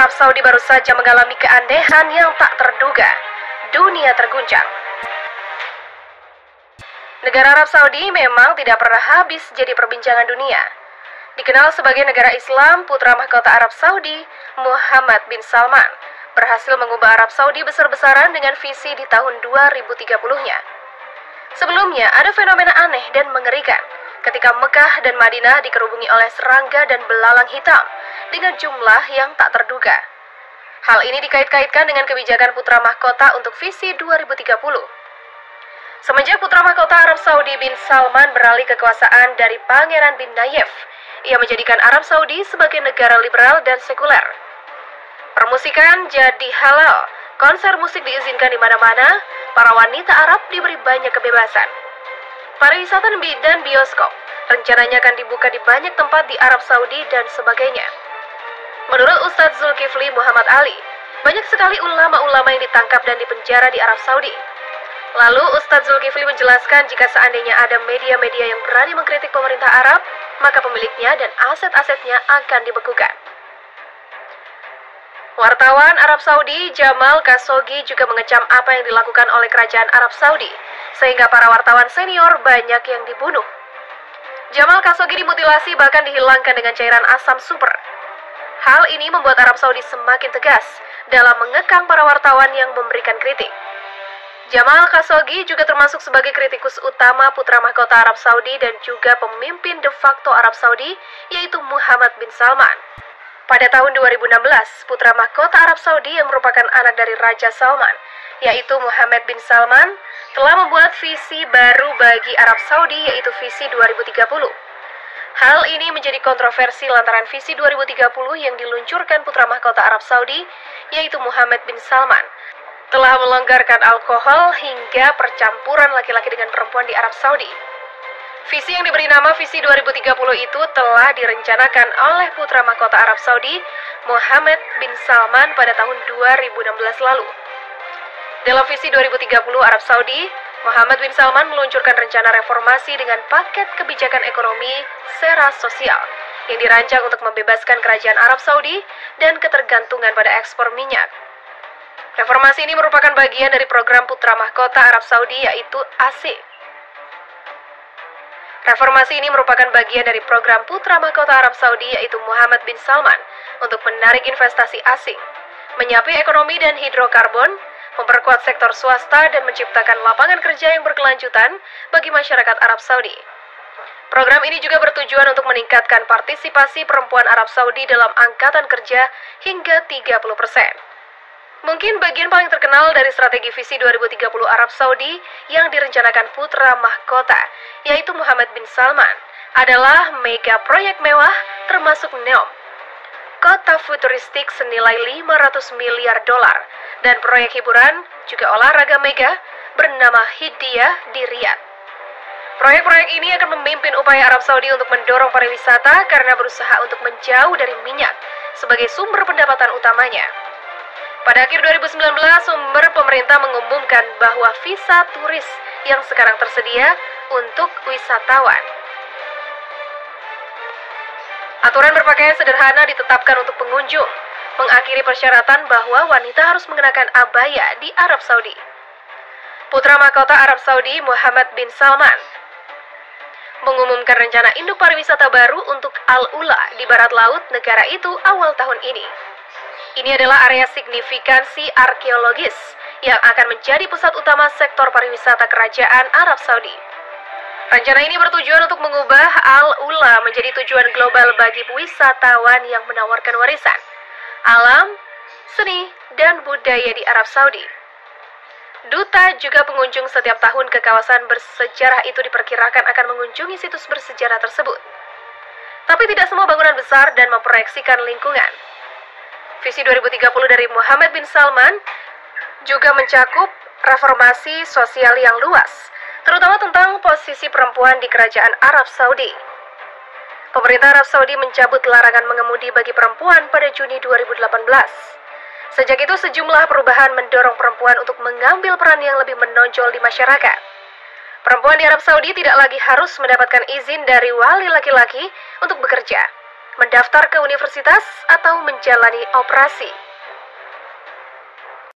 Arab Saudi baru saja mengalami keanehan yang tak terduga. Dunia terguncang. Negara Arab Saudi memang tidak pernah habis jadi perbincangan dunia. Dikenal sebagai negara Islam, putra mahkota Arab Saudi, Muhammad bin Salman, berhasil mengubah Arab Saudi besar-besaran dengan visi di tahun 2030-nya. Sebelumnya, ada fenomena aneh dan mengerikan ketika Mekah dan Madinah dikerubungi oleh serangga dan belalang hitam dengan jumlah yang tak terduga. Hal ini dikait-kaitkan dengan kebijakan putra mahkota untuk visi 2030. Semenjak putra mahkota Arab Saudi bin Salman beralih kekuasaan dari Pangeran bin Nayef, ia menjadikan Arab Saudi sebagai negara liberal dan sekuler. Permusikan jadi halal, konser musik diizinkan di mana-mana, para wanita Arab diberi banyak kebebasan. Pariwisata dan bioskop rencananya akan dibuka di banyak tempat di Arab Saudi dan sebagainya. Menurut Ustadz Zulkifli Muhammad Ali, banyak sekali ulama-ulama yang ditangkap dan dipenjara di Arab Saudi. Lalu Ustadz Zulkifli menjelaskan jika seandainya ada media-media yang berani mengkritik pemerintah Arab, maka pemiliknya dan aset-asetnya akan dibekukan. Wartawan Arab Saudi Jamal Khashoggi juga mengecam apa yang dilakukan oleh kerajaan Arab Saudi, sehingga para wartawan senior banyak yang dibunuh. Jamal Khashoggi dimutilasi bahkan dihilangkan dengan cairan asam super. Hal ini membuat Arab Saudi semakin tegas dalam mengekang para wartawan yang memberikan kritik. Jamal Khashoggi juga termasuk sebagai kritikus utama putra mahkota Arab Saudi dan juga pemimpin de facto Arab Saudi, yaitu Muhammad bin Salman. Pada tahun 2016, putra mahkota Arab Saudi yang merupakan anak dari Raja Salman, yaitu Muhammad bin Salman, telah membuat visi baru bagi Arab Saudi, yaitu visi 2030. Hal ini menjadi kontroversi lantaran visi 2030 yang diluncurkan putra mahkota Arab Saudi, yaitu Muhammad bin Salman, telah melonggarkan alkohol hingga percampuran laki-laki dengan perempuan di Arab Saudi. Visi yang diberi nama Visi 2030 itu telah direncanakan oleh putra mahkota Arab Saudi, Muhammad bin Salman pada tahun 2016 lalu. Dalam Visi 2030 Arab Saudi, Muhammad bin Salman meluncurkan rencana reformasi dengan paket kebijakan ekonomi sera sosial yang dirancang untuk membebaskan kerajaan Arab Saudi dan ketergantungan pada ekspor minyak. Reformasi ini merupakan bagian dari program putra mahkota Arab Saudi, yaitu ASIC. Reformasi ini merupakan bagian dari program putra mahkota Arab Saudi, yaitu Muhammad bin Salman, untuk menarik investasi asing, menyapi ekonomi dan hidrokarbon, memperkuat sektor swasta, dan menciptakan lapangan kerja yang berkelanjutan bagi masyarakat Arab Saudi. Program ini juga bertujuan untuk meningkatkan partisipasi perempuan Arab Saudi dalam angkatan kerja hingga 30%. Mungkin bagian paling terkenal dari strategi visi 2030 Arab Saudi yang direncanakan putra mahkota, yaitu Muhammad bin Salman, adalah mega proyek mewah termasuk NEOM, kota futuristik senilai 500 miliar dolar, dan proyek hiburan juga olahraga mega bernama Hidiyah di Riyadh. Proyek-proyek ini akan memimpin upaya Arab Saudi untuk mendorong pariwisata karena berusaha untuk menjauh dari minyak sebagai sumber pendapatan utamanya. Pada akhir 2019, sumber pemerintah mengumumkan bahwa visa turis yang sekarang tersedia untuk wisatawan. Aturan berpakaian sederhana ditetapkan untuk pengunjung, mengakhiri persyaratan bahwa wanita harus mengenakan abaya di Arab Saudi. Putra mahkota Arab Saudi Muhammad bin Salman mengumumkan rencana induk pariwisata baru untuk Al-Ula di barat laut negara itu awal tahun ini. Ini adalah area signifikansi arkeologis yang akan menjadi pusat utama sektor pariwisata kerajaan Arab Saudi. Rencana ini bertujuan untuk mengubah Al-Ula menjadi tujuan global bagi wisatawan yang menawarkan warisan, alam, seni, dan budaya di Arab Saudi. Duta juga pengunjung setiap tahun ke kawasan bersejarah itu diperkirakan akan mengunjungi situs bersejarah tersebut. Tapi tidak semua bangunan besar dan memproyeksikan lingkungan. Visi 2030 dari Muhammad bin Salman juga mencakup reformasi sosial yang luas, terutama tentang posisi perempuan di kerajaan Arab Saudi. Pemerintah Arab Saudi mencabut larangan mengemudi bagi perempuan pada Juni 2018. Sejak itu sejumlah perubahan mendorong perempuan untuk mengambil peran yang lebih menonjol di masyarakat. Perempuan di Arab Saudi tidak lagi harus mendapatkan izin dari wali laki-laki untuk bekerja. mendaftar ke universitas, atau menjalani operasi.